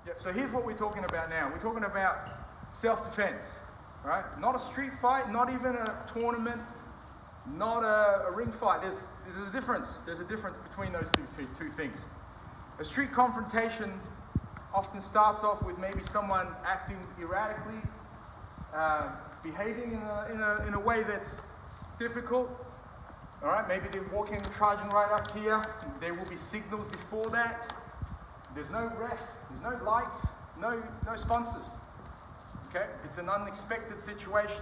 Yeah, so here's what we're talking about now. We're talking about self-defense, right? Not a street fight, not even a tournament, not a ring fight. There's a difference. There's a difference between those two things. A street confrontation often starts off with maybe someone acting erratically, behaving in a way that's difficult. All right, maybe they're walking, charging right up here. There will be signals before that. There's no ref, there's no lights, no sponsors. Okay, it's an unexpected situation.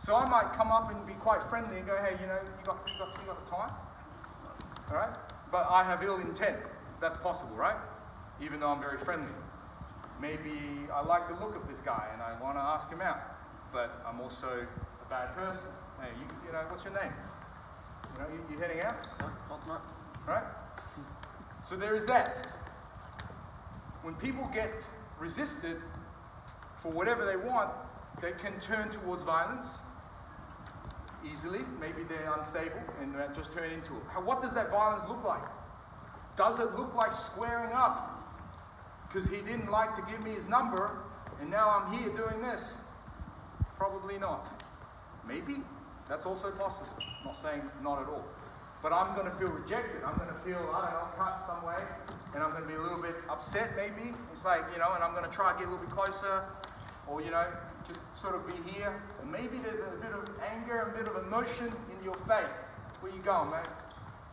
So I might come up and be quite friendly and go, hey, you got the time? All right, but I have ill intent. That's possible, right? Even though I'm very friendly. Maybe I like the look of this guy and I want to ask him out, but I'm also a bad person. Hey, you know, what's your name? You heading out? No, not tonight. Right? So there is that. When people get resisted for whatever they want, they can turn towards violence easily. Maybe they're unstable and that just turn into it. What does that violence look like? Does it look like squaring up? Because he didn't like to give me his number and now I'm here doing this? Probably not. Maybe. That's also possible. I'm not saying not at all. But I'm going to feel rejected. I'm going to feel, I don't know, cut some way. And I'm going to be a little bit upset maybe. It's like, and I'm going to try to get a little bit closer. Or, just sort of be here. And maybe there's a bit of anger, a bit of emotion in your face. Where you going, mate?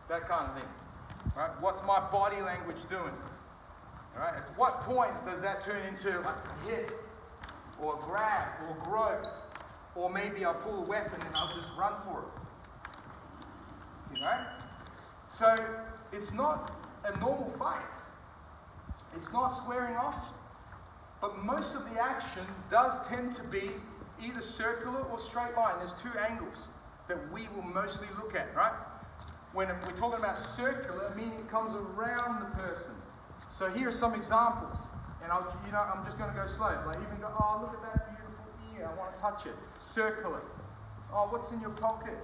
That kind of thing. Right? What's my body language doing? Right? At what point does that turn into a hit? Or a grab? Or a grope? Or maybe I'll pull a weapon and I'll just run for it. So it's not a normal fight. It's not squaring off. But most of the action does tend to be either circular or straight line. There's two angles that we will mostly look at, right? When we're talking about circular, meaning it comes around the person. So here are some examples. And I'm just going to go slow. Like even go, oh, look at that beautiful ear. I want to touch it. Circular. Oh, what's in your pocket?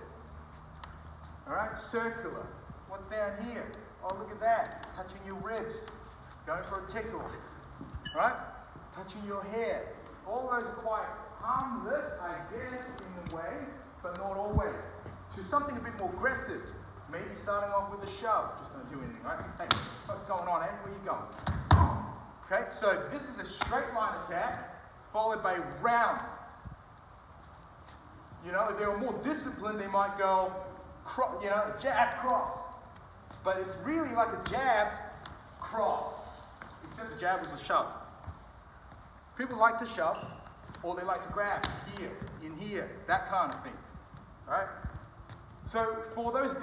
All right, circular. What's down here? Oh, look at that. Touching your ribs. Going for a tickle. All right? Touching your hair. All those are quite harmless, I guess, in a way, but not always. To something a bit more aggressive. Maybe starting off with a shove. Just don't do anything, right? Hey, what's going on, Ed? Where you going? Okay, so this is a straight line attack, followed by round. If they were more disciplined, they might go, jab, cross. But it's really like a jab, cross. Except the jab was a shove. People like to shove, or they like to grab here, in here, that kind of thing. Right? So for those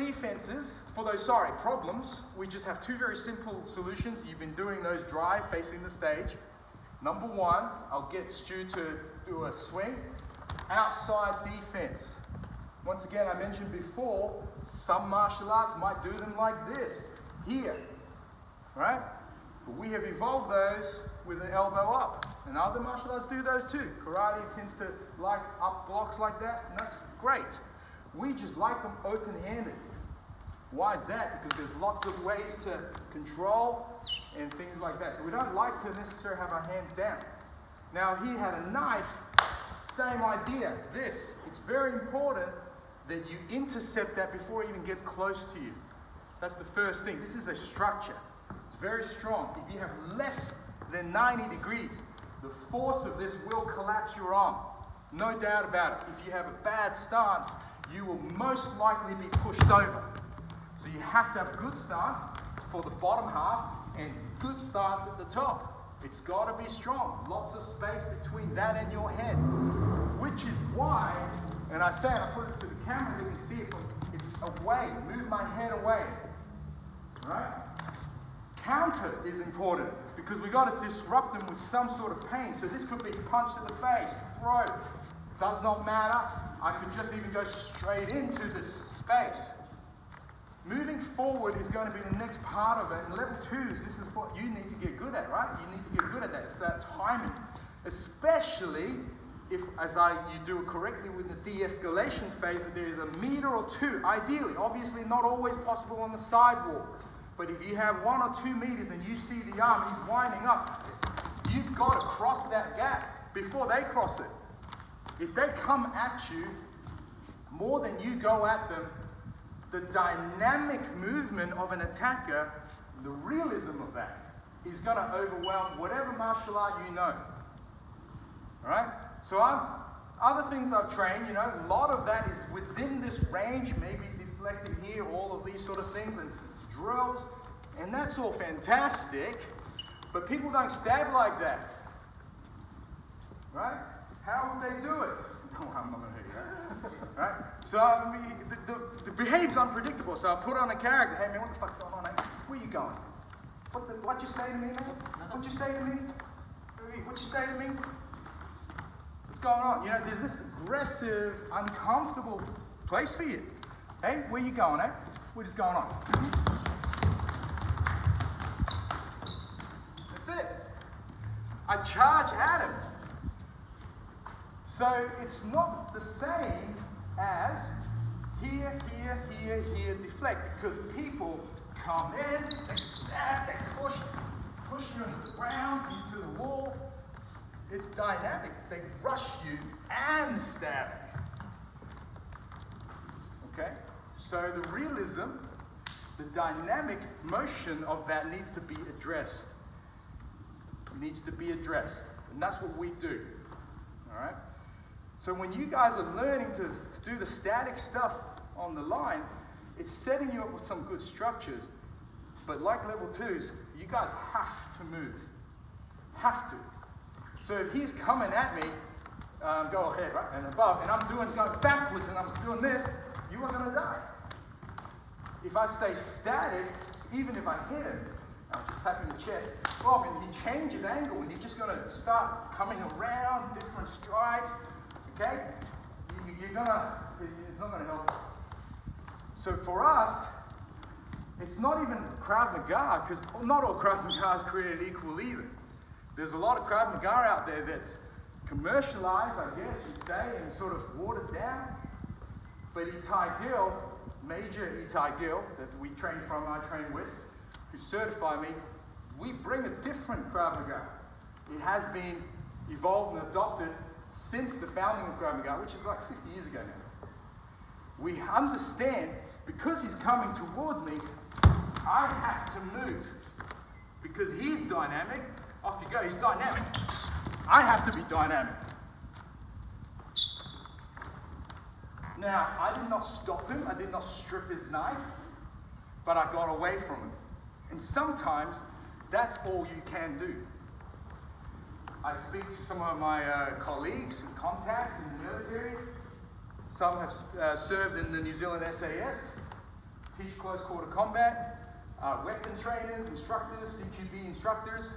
problems, we just have two very simple solutions. You've been doing those drive facing the stage. Number one, I'll get Stu to do a swing. Outside defense. Once again, I mentioned before, some martial arts might do them like this, here, right? But we have evolved those with an elbow up. And other martial arts do those too. Karate tends to like up blocks like that, and that's great. We just like them open-handed. Why is that? Because there's lots of ways to control and things like that. So we don't like to necessarily have our hands down. Now, he had a knife, same idea. It's very important that you intercept that before it even gets close to you. That's the first thing. This is a structure. It's very strong. If you have less than 90 degrees, the force of this will collapse your arm. No doubt about it. If you have a bad stance, you will most likely be pushed over. So you have to have a good stance for the bottom half and good stance at the top. It's got to be strong. Lots of space between that and your head. Which is why, and I say it, I put it to the camera, you can see it, it's away. Move my head away. Right? Counter is important because we got to disrupt them with some sort of pain. So this could be punch to the face, throat. Does not matter. I could just even go straight into this space. Moving forward is going to be the next part of it. And level 2s, this is what you need to get good at, right? You need to get good at that. It's that timing. Especially if, you do it correctly with the de-escalation phase, that there is a meter or two, ideally, obviously not always possible on the sidewalk. But if you have 1 or 2 meters and you see the arm and he's winding up, you've got to cross that gap before they cross it. If they come at you more than you go at them, the dynamic movement of an attacker, the realism of that, is going to overwhelm whatever martial art you know. All right? So other things I've trained, a lot of that is within this range, maybe deflected here, all of these sort of things, and drills, and that's all fantastic, but people don't stab like that. Right? How would they do it? No, I'm not going to hurt you. Right? So the behavior's unpredictable. So I put on a character. Hey man, what the fuck's going on? Man? Where you going? What'd you say to me, man? What'd you say to me? What'd you say to me? What's going on? There's this aggressive, uncomfortable place for you. Hey, where you going, eh? What is going on? That's it. I charge at him. So it's not the same as here, deflect, because people come in, they stab, they push you into the ground, into the wall. It's dynamic. They rush you and stab you. Okay? So the realism, the dynamic motion of that needs to be addressed. It needs to be addressed. And that's what we do. All right? So when you guys are learning to do the static stuff on the line, it's setting you up with some good structures. But like level 2s, you guys have to move. Have to. So if he's coming at me, go ahead, right, and above, and I'm going backwards and I'm doing this, you are going to die. If I stay static, even if I hit him, I'm just tapping the chest, Bob, and he changes angle, and he's just going to start coming around, different strikes, okay? It's not going to help. So for us, it's not even Krav Maga, because not all Krav Maga is created equal either. There's a lot of Krav Maga out there that's commercialized, I guess you'd say, and sort of watered down. But Itai Gil, Major Itai Gil, that we train from, I train with, who certify me, we bring a different Krav Maga. It has been evolved and adopted since the founding of Krav Maga, which is like 50 years ago now. We understand, because he's coming towards me, I have to move. Because he's dynamic, off you go, he's dynamic. I have to be dynamic. Now, I did not stop him, I did not strip his knife, but I got away from him. And sometimes, that's all you can do. I speak to some of my colleagues and contacts in the military. Some have served in the New Zealand SAS, teach close quarter combat, weapon trainers, instructors, CQB instructors,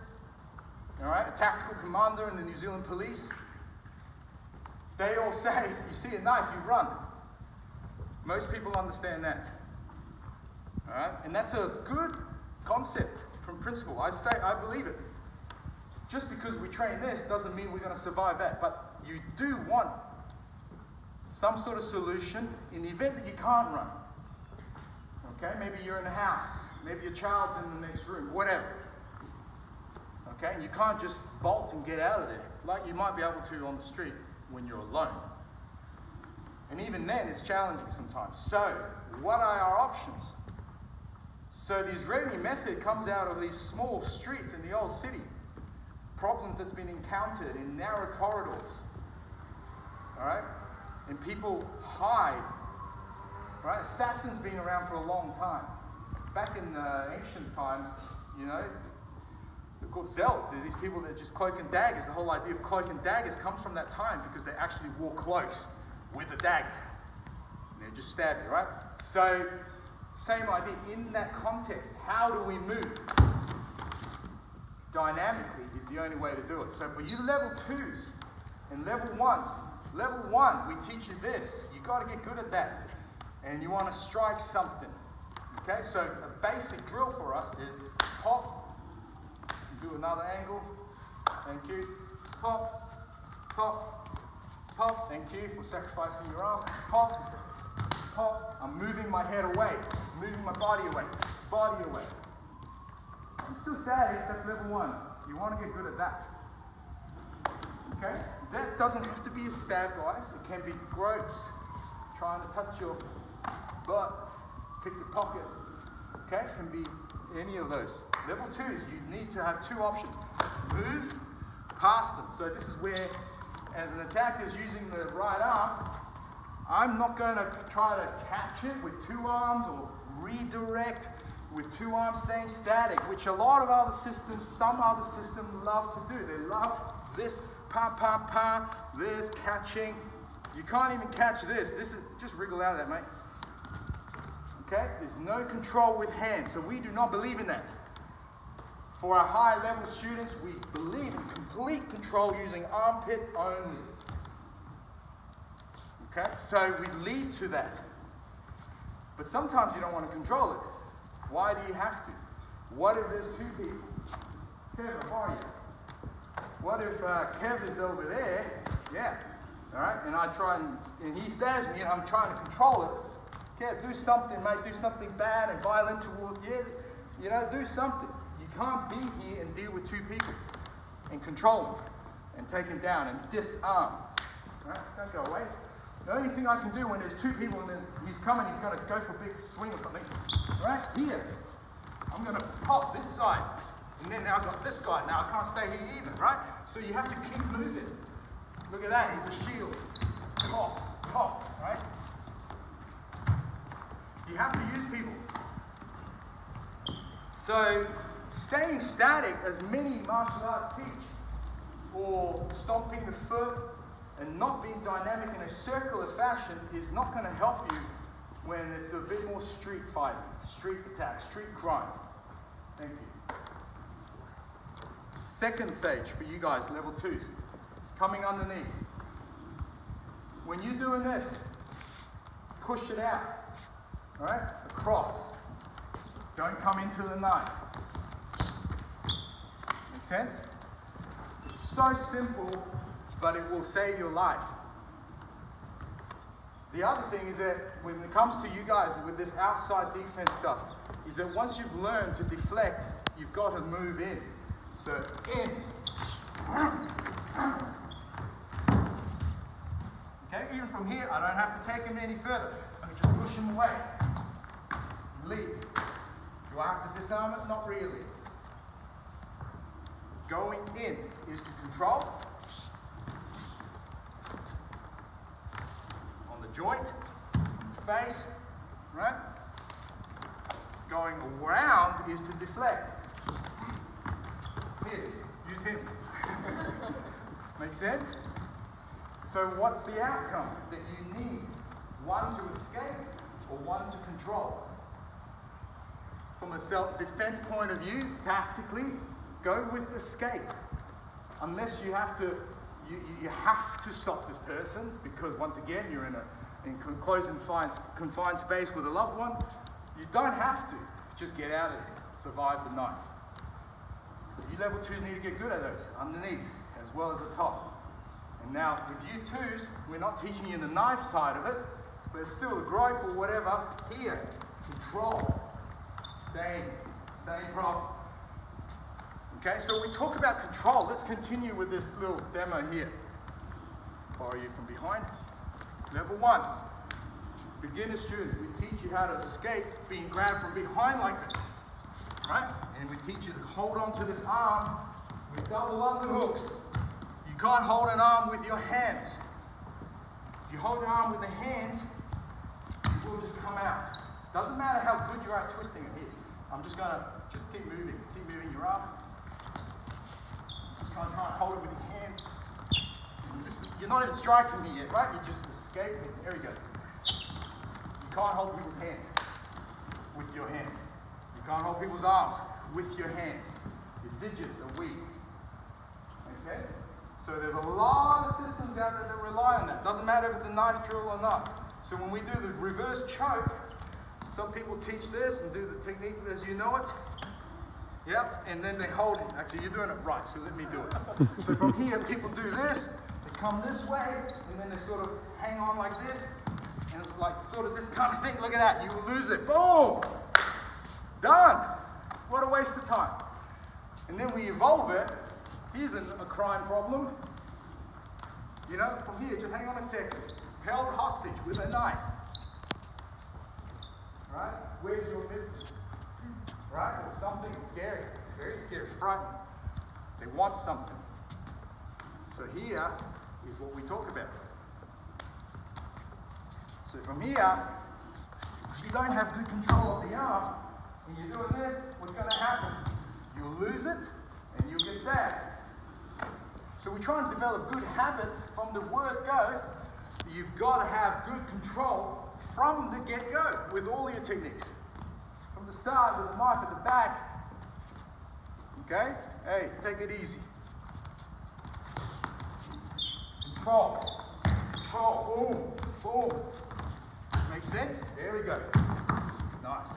all right, a tactical commander in the New Zealand Police. They all say, you see a knife, you run. Most people understand that. All right, and that's a good concept from principle. I believe it. Just because we train this doesn't mean we're going to survive that, but you do want some sort of solution in the event that you can't run. Okay, maybe you're in a house, maybe your child's in the next room, whatever. Okay, and you can't just bolt and get out of there like you might be able to on the street when you're alone. And even then, it's challenging sometimes. So, what are our options? So the Israeli method comes out of these small streets in the old city. Problems that's been encountered in narrow corridors. All right? And people hide. Right? Assassins been around for a long time. Back in ancient times, they're called cells. There's these people that just cloak and daggers. The whole idea of cloak and daggers comes from that time because they actually wore cloaks with a dagger. And they just stab you, right? So, same idea. In that context, how do we move? Dynamically is the only way to do it. So for you level 2s and level 1s, level 1, we teach you this. You got to get good at that. And you want to strike something. Okay, so a basic drill for us is pop, do another angle, thank you, pop, pop, pop, thank you for sacrificing your arm, pop, pop, I'm moving my head away, moving my body away. I'm still static, that's level 1. You want to get good at that. Okay? That doesn't have to be a stab, guys. It can be gropes, trying to touch your butt, pick your pocket. Okay? It can be any of those. Level 2s, you need to have two options. Move past them. So this is where, as an attacker is using the right arm, I'm not going to try to catch it with two arms or redirect with two arms staying static, which a lot of other systems, some other systems love to do. They love this, pa, pa, pa, this, catching. You can't even catch this. This is, just wriggle out of that, mate. Okay? There's no control with hands, so we do not believe in that. For our higher level students, we believe in complete control using armpit only. Okay? So we lead to that. But sometimes you don't want to control it. Why do you have to? What if there's two people? Kev, how are you? What if Kev is over there? Yeah. All right? And I try and he stabs me and I'm trying to control it. Kev, do something, mate. Do something bad and violent towards you. You know, do something. You can't be here and deal with two people and control them and take them down and disarm. All right? Don't go away. The only thing I can do when there's two people and then he's coming, he's going to go for a big swing or something. Right here, I'm going to pop this side. And then now I've got this guy. Now I can't stay here either, right? So you have to keep moving. Look at that, he's a shield. Top, right? You have to use people. So staying static, as many martial arts teach, or stomping the foot, and not being dynamic in a circular fashion is not going to help you when it's a bit more street fighting, street attack, street crime. Thank you. Second stage for you guys, level 2s, coming underneath. When you're doing this, push it out, all right, across. Don't come into the knife. Make sense? It's so simple, but it will save your life. The other thing is that when it comes to you guys with this outside defense stuff, is that once you've learned to deflect, you've got to move in. So in. Okay, even from here, I don't have to take him any further. I can just push him away. Lead. Do I have to disarm it? Not really. Going in is to control. Joint, face, right? Going around is to deflect. Here, use him. Make sense? So what's the outcome? That you need one to escape or one to control. From a self-defense point of view, tactically, go with escape. Unless you have to, you have to stop this person because once again you're in closed and confined space with a loved one. You don't have to. Just get out of here. Survive the night. You level 2s need to get good at those, underneath as well as the top. And now with you 2s, we're not teaching you the knife side of it, but it's still a grope or whatever. Here, control. Same problem. Okay, so we talk about control. Let's continue with this little demo here. Borrow you from behind. Level 1s, beginner students, we teach you how to escape being grabbed from behind like this, right? And we teach you to hold on to this arm with double underhooks. You can't hold an arm with your hands. If you hold the arm with the hands, it will just come out. Doesn't matter how good you are at twisting it here. I'm just going to keep moving your arm. Just going to try and hold it with your hands. You're not even striking me yet, right? You're just escaping. There we go. You can't hold people's hands with your hands. You can't hold people's arms with your hands. Your digits are weak. Make sense? So there's a lot of systems out there that rely on that. Doesn't matter if it's a knife drill or not. So when we do the reverse choke, some people teach this and do the technique as you know it. Yep, and then they hold it. Actually, you're doing it right, so let me do it. So from here, people do this. Come this way, and then they sort of hang on like this, and it's like sort of this kind of thing. Look at that, you will lose it. Boom! Done! What a waste of time. And then we evolve it. Here's a crime problem. You know, from here, just hang on a second. Held hostage with a knife. Right? Where's your missus? Right? Or something scary. Very scary. Frightening. They want something. So here is what we talk about. So from here, if you don't have good control of the arm, when you're doing this, what's going to happen? You'll lose it and you'll get sad. So we try and develop good habits from the word go. You've got to have good control from the get-go with all your techniques. From the start with the knife at the back. Okay? Hey, take it easy. Control. Control. Boom. Boom. Make sense? There we go. Nice.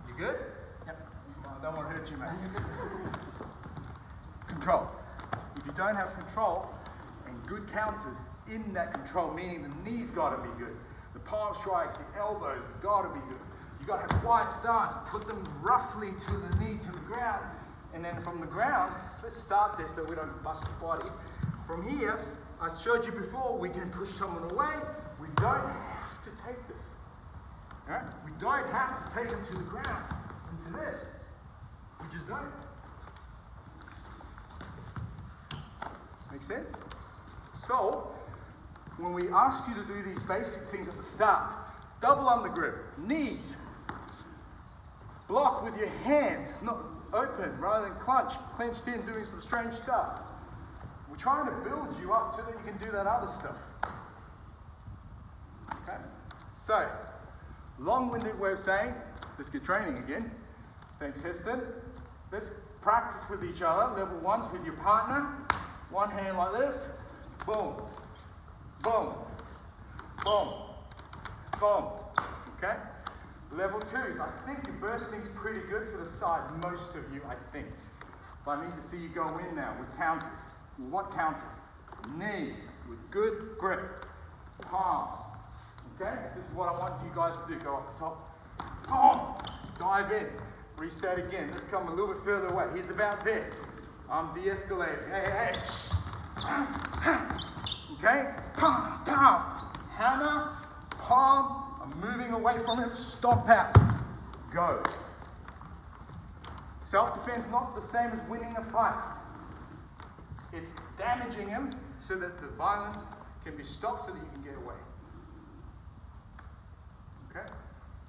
You good? Yep. I don't want to hurt you, mate. Control. If you don't have control and good counters in that control, meaning the knees got to be good, the palm strikes, the elbows got to be good. You got to have quiet stance, put them roughly to the knee, to the ground, and then from the ground, let's start this so we don't bust the body. From here, I showed you before, we can push someone away. We don't have to take this. All right? We don't have to take them to the ground, into this. We just don't. Make sense? So, when we ask you to do these basic things at the start, double under grip, knees, block with your hands, not open rather than clenched in, doing some strange stuff. We're trying to build you up so that you can do that other stuff. Okay? So, long-winded way of saying, let's get training again. Thanks, Heston. Let's practice with each other. Level 1's with your partner. One hand like this. Boom. Boom. Boom. Boom. Okay? Level 2's, I think your bursting's pretty good to the side, most of you, I think. But I need to see you go in now with counters. What counters? Knees with good grip. Palms. Okay? This is what I want you guys to do. Go up the top. Boom. Dive in. Reset again. Let's come a little bit further away. He's about there. I'm de-escalating. Hey, hey. Okay? Palm, palm. Hammer, palm. I'm moving away from him. Stomp out. Go. Self-defense not the same as winning a fight. It's damaging him so that the violence can be stopped so that you can get away. Okay?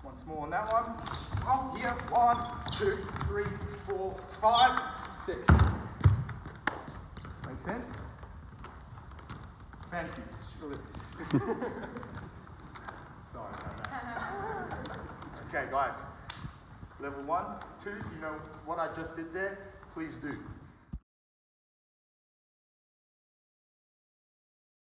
Once more on that one. Oh, here. 1, 2, 3, 4, 5, 6. Make sense? Thank you. Sorry about that. Okay, guys. Level 1, 2, you know what I just did there? Please do.